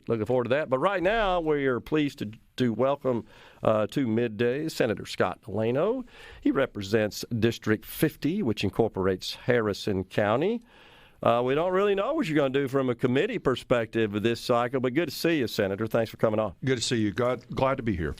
Looking forward to that. But right now, we are pleased to welcome to Midday Senator Scott DeLano. He represents District 50, which incorporates Harrison County. We don't really know what you're going to do from a committee perspective of this cycle, but good to see you, Senator. Thanks for coming on. Good to see you. Glad to be here.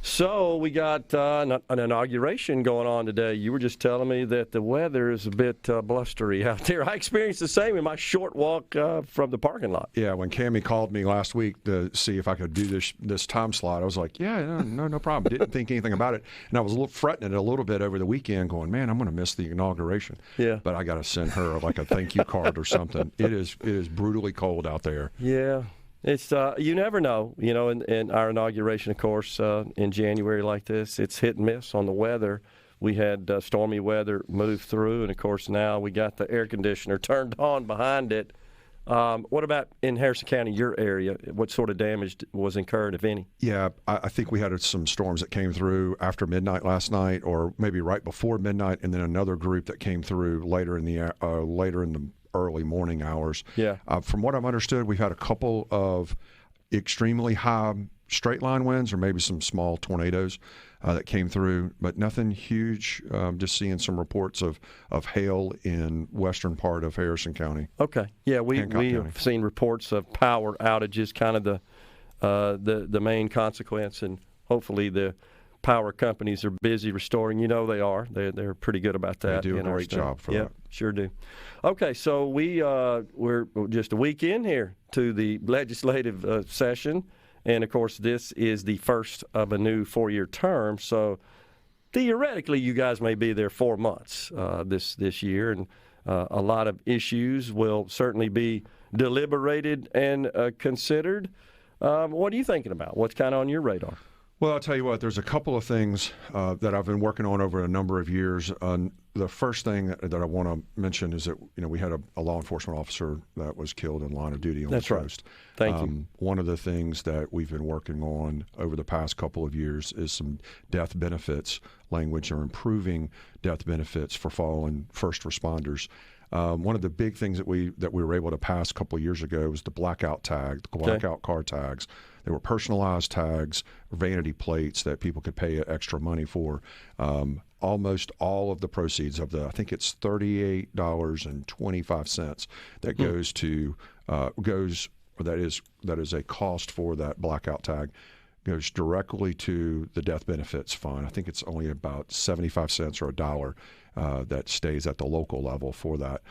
So we got an inauguration going on today. You were just telling me that the weather is a bit blustery out there. I experienced the same in my short walk from the parking lot. Yeah, when Cammie called me last week to see if I could do this time slot, I was like, yeah, no problem. Didn't think anything about it. And I was fretting it a little bit over the weekend going, man, I'm going to miss the inauguration. Yeah. But I got to send her like a thank you card or something. It is brutally cold out there. Yeah. It's you never know, in our inauguration, of course, in January like this, it's hit and miss on the weather. We had stormy weather move through, and, of course, now we got the air conditioner turned on behind it. What about in Harrison County, your area? What sort of damage was incurred, if any? Yeah, I think we had some storms that came through after midnight last night, or maybe right before midnight, and then another group that came through later in the early morning hours. Yeah. From what I've understood, we've had a couple of extremely high straight line winds, or maybe some small tornadoes that came through, but nothing huge. Just seeing some reports of hail in western part of Harrison County. Okay. Yeah, we have seen reports of power outages, kind of the main consequence, and hopefully the power companies are busy restoring. They are. They're pretty good about that. They do a great job for that. Yeah, sure do. Okay, so we're just a week in here to the legislative session, and of course this is the first of a new 4-year term. So theoretically, you guys may be there 4 months this year, and a lot of issues will certainly be deliberated and considered. What are you thinking about? What's kind of on your radar? Well, I'll tell you what, there's a couple of things that I've been working on over a number of years. The first thing that I want to mention is that we had a law enforcement officer that was killed in line of duty on the coast. Thank you. One of the things that we've been working on over the past couple of years is some death benefits language, or improving death benefits for fallen first responders. One of the big things that we were able to pass a couple of years ago was the blackout tag, the blackout car tags. They were personalized tags, vanity plates that people could pay extra money for. Almost all of the proceeds of I think it's $38.25 that that is a cost for that blackout tag, goes directly to the death benefits fund. I think it's only about 75 cents or $1 that stays at the local level for that.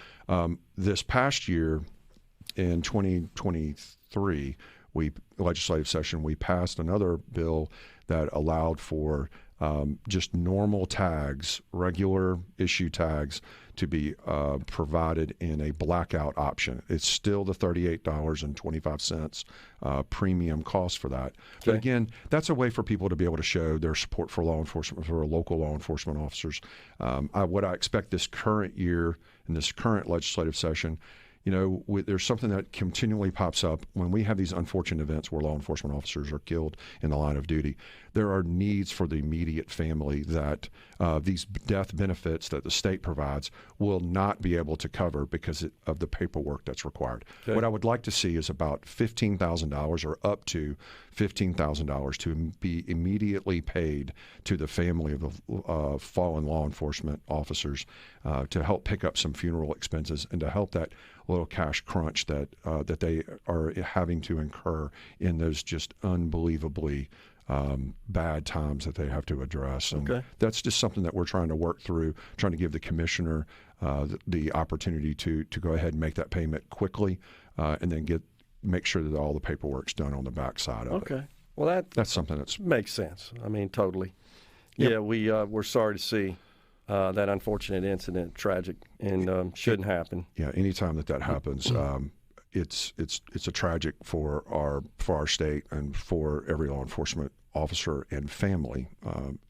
This past year, in 2023, legislative session, we passed another bill that allowed for just normal tags, regular issue tags, to be provided in a blackout option. It's still the $38.25 premium cost for that. Okay. But again, that's a way for people to be able to show their support for law enforcement, for local law enforcement officers. What I expect this current year, in this current legislative session, there's something that continually pops up when we have these unfortunate events where law enforcement officers are killed in the line of duty. There are needs for the immediate family that these death benefits that the state provides will not be able to cover because of the paperwork that's required. Okay. What I would like to see is about $15,000 or up to $15,000 to be immediately paid to the family of the fallen law enforcement officers to help pick up some funeral expenses and to help that little cash crunch that they are having to incur in those just unbelievably bad times that they have to address. And that's just something that we're trying to work through, trying to give the commissioner the opportunity to go ahead and make that payment quickly and then make sure that all the paperwork's done on the backside of it. Okay. Well, that's something that makes sense. I mean, totally. Yep. Yeah, we're sorry to see that unfortunate incident, tragic, and shouldn't happen. Yeah, anytime that happens, it's a tragic for our state and for every law enforcement officer and family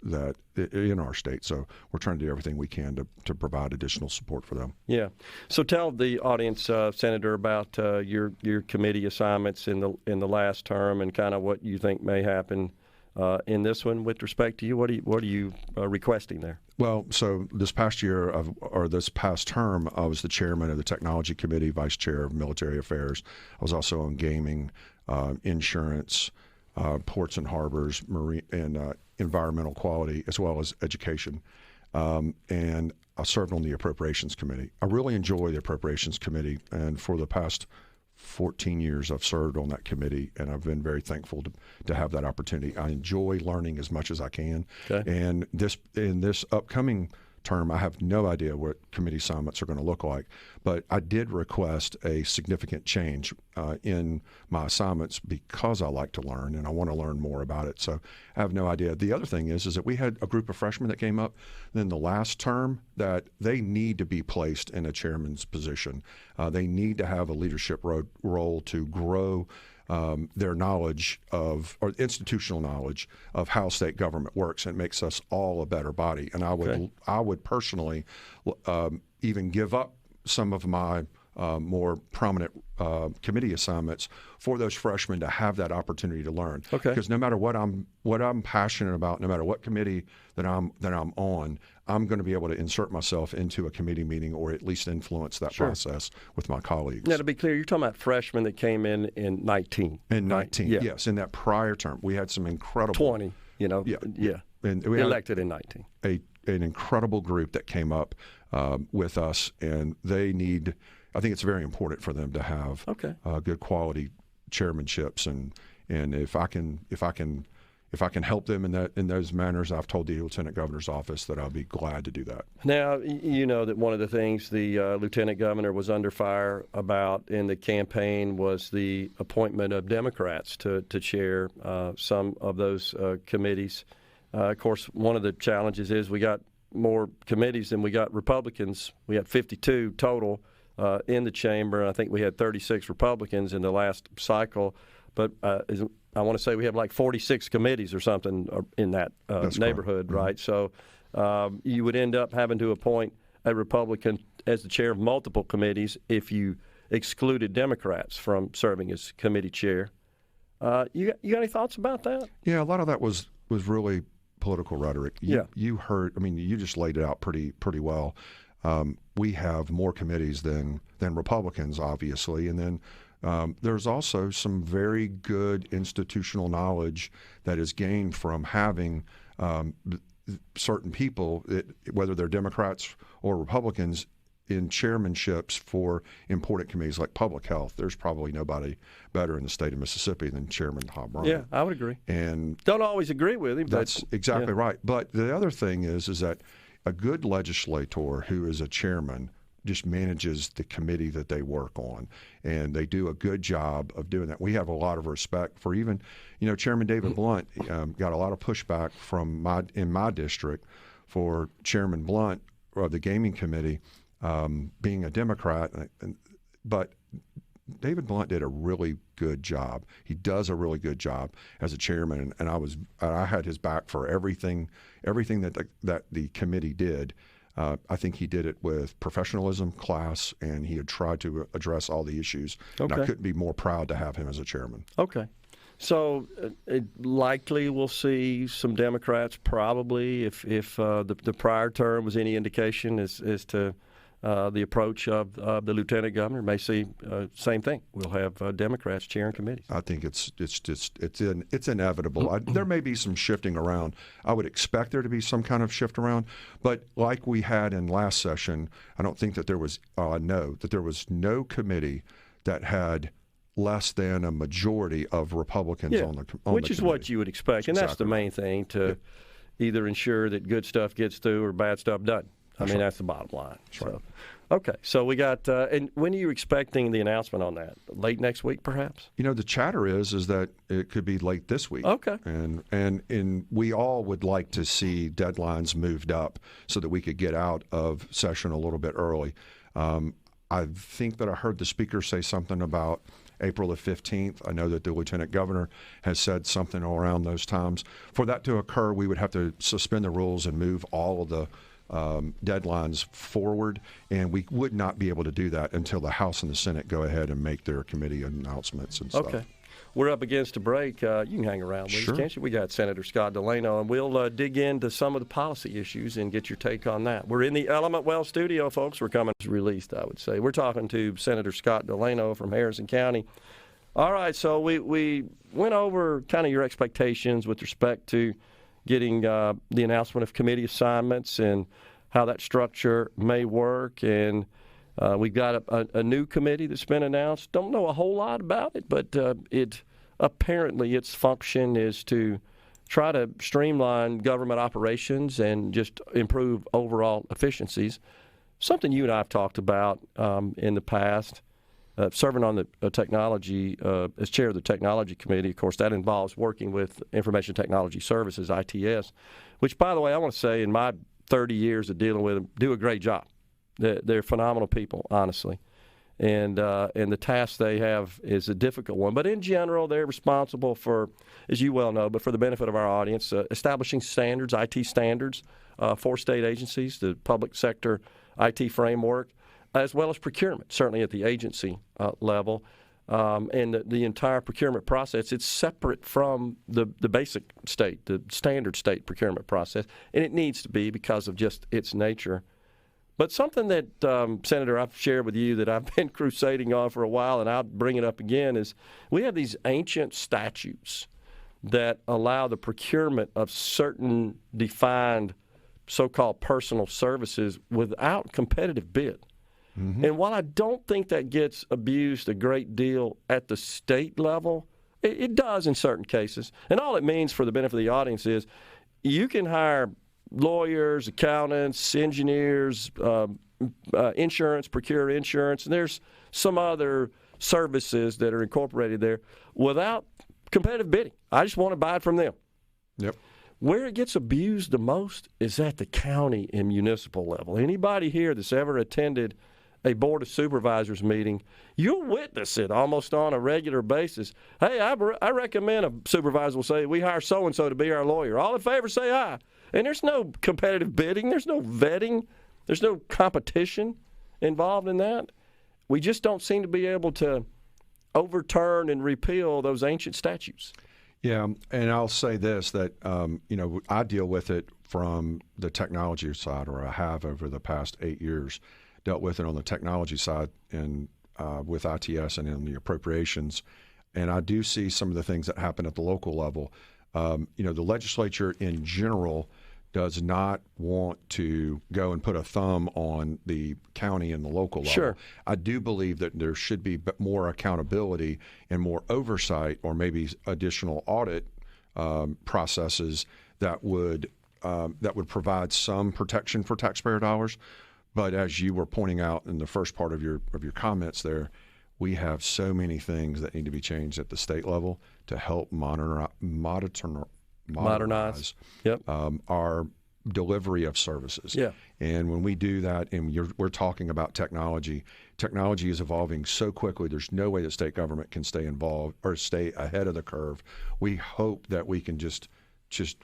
that in our state. So we're trying to do everything we can to provide additional support for them. Yeah. So tell the audience, Senator, about your committee assignments in the last term and kind of what you think may happen in this one with respect to you. What are you requesting there? Well, so this past term, I was the chairman of the Technology Committee, vice chair of Military Affairs. I was also on Gaming, insurance, ports and harbors, marine and environmental quality, as well as education. And I served on the Appropriations Committee. I really enjoy the Appropriations Committee, and for the past 14 years I've served on that committee, and I've been very thankful to have that opportunity. I enjoy learning as much as I can. Okay. And in this upcoming term, I have no idea what committee assignments are going to look like, but I did request a significant change in my assignments because I like to learn and I want to learn more about it. So I have no idea. The other thing is that we had a group of freshmen that came up in the last term that they need to be placed in a chairman's position. They need to have a leadership role to grow their knowledge of, or institutional knowledge of how state government works, and it makes us all a better body. And I would personally even give up some of my more prominent committee assignments for those freshmen to have that opportunity to learn. Okay. Because no matter what I'm passionate about, no matter what committee that I'm on, I'm going to be able to insert myself into a committee meeting or at least influence that process with my colleagues. Now, to be clear, you're talking about freshmen that came in 19. In 19, Yeah. yes. In that prior term, we had some incredible 20, Yeah. And we had elected in 19. an incredible group that came up with us, and they need. I think it's very important for them to have good quality chairmanships, and if I can help them in those manners, I've told the Lieutenant Governor's office that I'll be glad to do that. Now, you know that one of the things the Lieutenant Governor was under fire about in the campaign was the appointment of Democrats to chair some of those committees. Of course, one of the challenges is we got more committees than we got Republicans. We had 52 total in the chamber. I think we had 36 Republicans in the last cycle, but I want to say we have like 46 committees or something in that neighborhood, right? So you would end up having to appoint a Republican as the chair of multiple committees if you excluded Democrats from serving as committee chair. You got any thoughts about that? Yeah, a lot of that was really political rhetoric. You heard. I mean, you just laid it out pretty well. We have more committees than Republicans, obviously, and then there's also some very good institutional knowledge that is gained from having certain people, whether they're Democrats or Republicans, in chairmanships for important committees like public health. There's probably nobody better in the state of Mississippi than Chairman Hobb Bryant. Yeah, I would agree. And don't always agree with him. That's exactly right. But the other thing is that a good legislator who is a chairman just manages the committee that they work on, and they do a good job of doing that. We have a lot of respect for even, Chairman David Blunt got a lot of pushback in my district for Chairman Blunt of the Gaming Committee being a Democrat, but David Blunt did a really good job. He does a really good job as a chairman, and I had his back for everything that the committee did. I think he did it with professionalism, class, and he had tried to address all the issues. And I couldn't be more proud to have him as a chairman. Okay. So likely we'll see some Democrats probably, if the prior term was any indication as to the approach of the Lieutenant Governor, may see same thing. We'll have Democrats chairing committees. I think it's inevitable. There may be some shifting around. I would expect there to be some kind of shift around, but like we had in last session, I don't think that there was no committee that had less than a majority of Republicans on the committee. Which is what you would expect, and that's the main thing, to either ensure that good stuff gets through or bad stuff doesn't. That's the bottom line. Right. Okay, so we got, and when are you expecting the announcement on that? Late next week, perhaps? The chatter is that it could be late this week. Okay. And we all would like to see deadlines moved up so that we could get out of session a little bit early. I think that I heard the speaker say something about April the 15th. I know that the Lieutenant Governor has said something around those times. For that to occur, we would have to suspend the rules and move all of the deadlines forward, and we would not be able to do that until the House and the Senate go ahead and make their committee announcements and stuff. Okay. We're up against a break. You can hang around with us, can't you? We got Senator Scott DeLano, and we'll dig into some of the policy issues and get your take on that. We're in the Element Well studio, folks. We're coming released, I would say. We're talking to Senator Scott DeLano from Harrison County. All right, so we went over kind of your expectations with respect to getting the announcement of committee assignments and how that structure may work. And we've got a new committee that's been announced. Don't know a whole lot about it, but apparently its function is to try to streamline government operations and just improve overall efficiencies. Something you and I have talked about in the past. Serving on the technology, as chair of the technology committee, of course, that involves working with Information Technology Services, ITS, which, by the way, I want to say in my 30 years of dealing with them, do a great job. They're phenomenal people, honestly. And the task they have is a difficult one. But in general, they're responsible for, as you well know, but for the benefit of our audience, establishing standards, IT standards for state agencies, the public sector IT framework, as well as procurement, certainly at the agency level. And the entire procurement process, it's separate from the basic state, the standard state procurement process, and it needs to be because of just its nature. But something that, Senator, I've shared with you that I've been crusading on for a while, and I'll bring it up again, is we have these ancient statutes that allow the procurement of certain defined so-called personal services without competitive bid. Mm-hmm. And while I don't think that gets abused a great deal at the state level, it does in certain cases. And all it means for the benefit of the audience is you can hire lawyers, accountants, engineers, insurance, procure insurance, and there's some other services that are incorporated there without competitive bidding. I just want to buy it from them. Yep. Where it gets abused the most is at the county and municipal level. Anybody here that's ever attended a Board of Supervisors meeting, you'll witness it almost on a regular basis. Hey, I recommend a supervisor will say, we hire so-and-so to be our lawyer. All in favor, say aye. And there's no competitive bidding. There's no vetting. There's no competition involved in that. We just don't seem to be able to overturn and repeal those ancient statutes. Yeah, and I'll say this, that, I deal with it from the technology side, or I have over the past 8 years. Dealt with it on the technology side and with ITS and in the appropriations. And I do see some of the things that happen at the local level. The legislature in general does not want to go and put a thumb on the county and the local level. Sure. I do believe that there should be more accountability and more oversight, or maybe additional audit processes that would provide some protection for taxpayer dollars. But as you were pointing out in the first part of your comments there, we have so many things that need to be changed at the state level to help modernize Yep. Our delivery of services. Yeah. And when we do that, and we're talking about technology is evolving so quickly, there's no way that state government can stay involved or stay ahead of the curve. We hope that we can just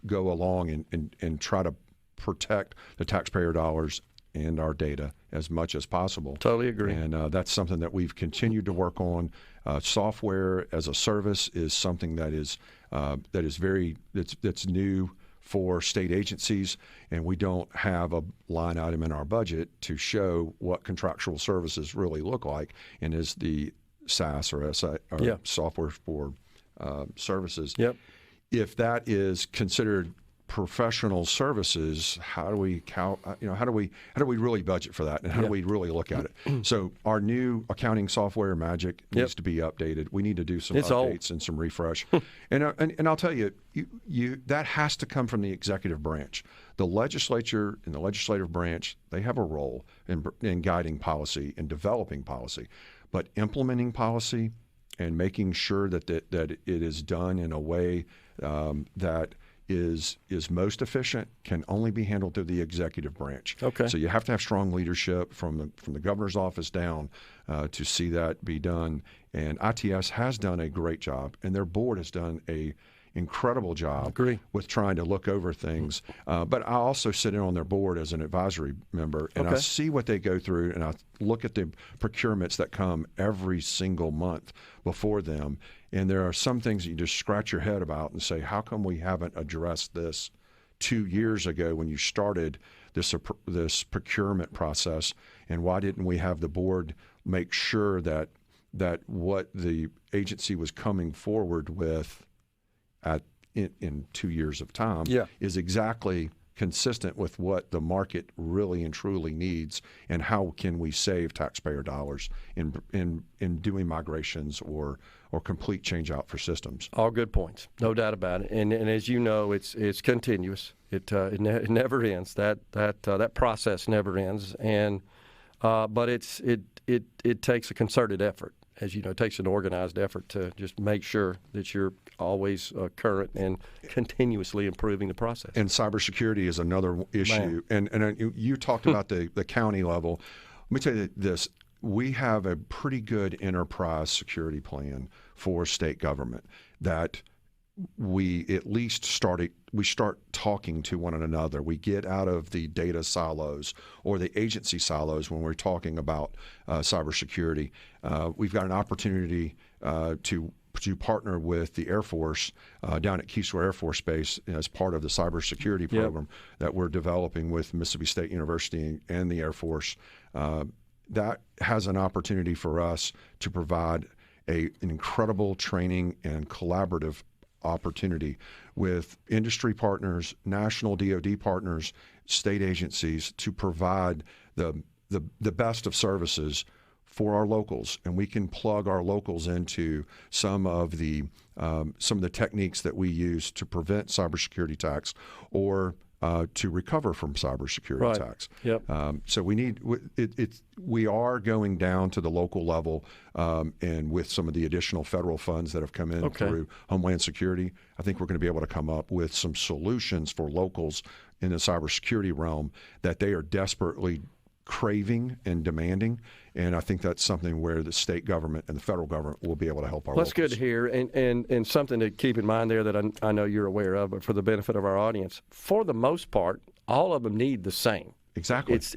go along and try to protect the taxpayer dollars and our data as much as possible. Totally agree. And that's something that we've continued to work on. Software as a service is something that's new for state agencies, and we don't have a line item in our budget to show what contractual services really look like, and is the SaaS or software for services. Yep. If that is considered professional services, how do we really budget for that, and how do we really look at it? So our new accounting software, Magic, needs to be updated. We need to do some updates and some refresh. and I'll tell you, that has to come from the executive branch. The legislature and the legislative branch, they have a role in guiding policy and developing policy, but implementing policy and making sure that it is done in a way that is most efficient can only be handled through the executive branch. Okay. So you have to have strong leadership from the governor's office down to see that be done. And ITS has done a great job, and their board has done a incredible job with trying to look over things. But I also sit in on their board as an advisory member, and I see what they go through, and I look at the procurements that come every single month before them. And there are some things that you just scratch your head about and say, how come we haven't addressed this 2 years ago when you started this procurement process? And why didn't we have the board make sure that that what the agency was coming forward with in 2 years of time is exactly consistent with what the market really and truly needs, and how can we save taxpayer dollars in doing migrations or complete change out for systems. All good points, no doubt about it. And as you know, it's continuous. It never ends. That process never ends. And but it takes a concerted effort. As you know, it takes an organized effort to just make sure that you're always current and continuously improving the process. And cybersecurity is another issue. And you talked about the county level. Let me tell you this. We have a pretty good enterprise security plan for state government that we at least start talking to one another. We get out of the data silos or the agency silos when we're talking about cybersecurity. We've got an opportunity to partner with the Air Force down at Keesler Air Force Base as part of the cybersecurity program that we're developing with Mississippi State University and the Air Force. That has an opportunity for us to provide an incredible training and collaborative opportunity with industry partners, national DoD partners, state agencies to provide the best of services for our locals, and we can plug our locals into some of the techniques that we use to prevent cybersecurity attacks or to recover from cybersecurity attacks. Yep. So we are going down to the local level, and with some of the additional federal funds that have come in through Homeland Security, I think we're going to be able to come up with some solutions for locals in the cybersecurity realm that they are desperately craving and demanding, and I think that's something where the state government and the federal government will be able to help our locals. That's good to hear, and something to keep in mind there that I know you're aware of, but for the benefit of our audience, for the most part, all of them need the same. Exactly. It's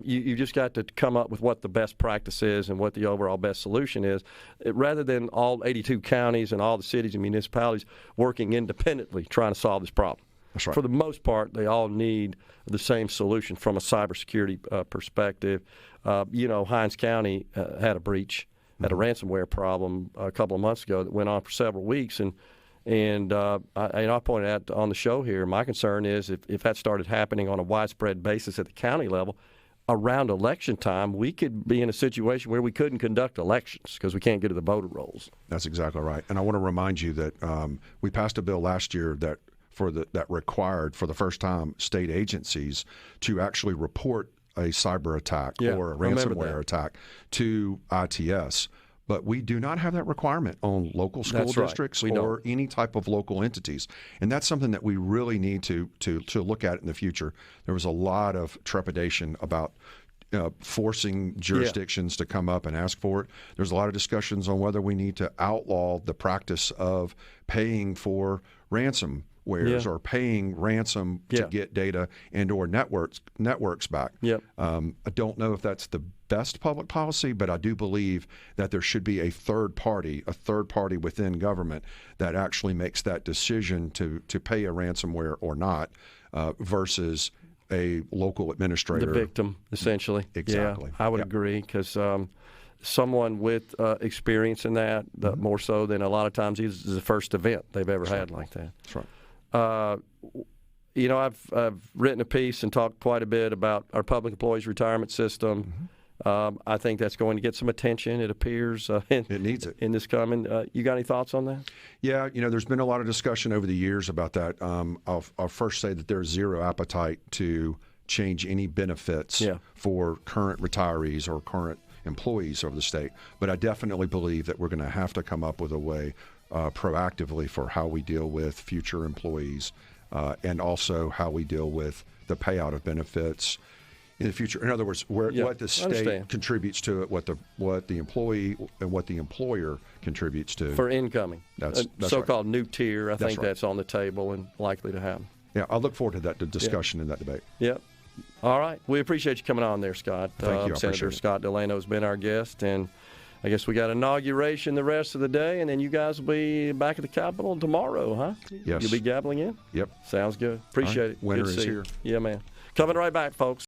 you just got to come up with what the best practice is and what the overall best solution is, rather than all 82 counties and all the cities and municipalities working independently trying to solve this problem. That's right. For the most part, they all need the same solution from a cybersecurity perspective. Hinds County had a breach, had a ransomware problem a couple of months ago that went on for several weeks, and I pointed out on the show here, my concern is if that started happening on a widespread basis at the county level, around election time, we could be in a situation where we couldn't conduct elections because we can't get to the voter rolls. That's exactly right. And I want to remind you that we passed a bill last year that required for the first time state agencies to actually report a cyber attack or a ransomware attack to ITS. But we do not have that requirement on local school districts or any type of local entities. And that's something that we really need to look at in the future. There was a lot of trepidation about forcing jurisdictions to come up and ask for it. There's a lot of discussions on whether we need to outlaw the practice of paying for ransomwares or paying ransom to get data and or networks back. I don't know if that's the best public policy, but I do believe that there should be a third party within government that actually makes that decision to pay a ransomware or not, versus a local administrator. The victim, essentially. Exactly. Yeah, I would agree, because someone with experience in that, more so than a lot of times, this is the first event they've ever had like that. That's right. I've written a piece and talked quite a bit about our public employees retirement system. I think that's going to get some attention, it appears. It needs it. In this coming. You got any thoughts on that? Yeah, there's been a lot of discussion over the years about that. I'll first say that there's zero appetite to change any benefits for current retirees or current employees of the state. But I definitely believe that we're going to have to come up with a way proactively for how we deal with future employees, and also how we deal with the payout of benefits in the future. In other words, what the state contributes to it, what the employee and what the employer contributes to. For incoming. That's so-called right. new tier, I think that's on the table and likely to happen. Yeah, I look forward to that discussion and that debate. Yep. All right. We appreciate you coming on there, Scott. Thank you. Senator Scott DeLano has been our guest, and I guess we got inauguration the rest of the day, and then you guys will be back at the Capitol tomorrow, huh? Yes. You'll be gabbling in? Yep. Sounds good. Appreciate it. Winter Good to is see here. you. Yeah, man. Coming right back, folks.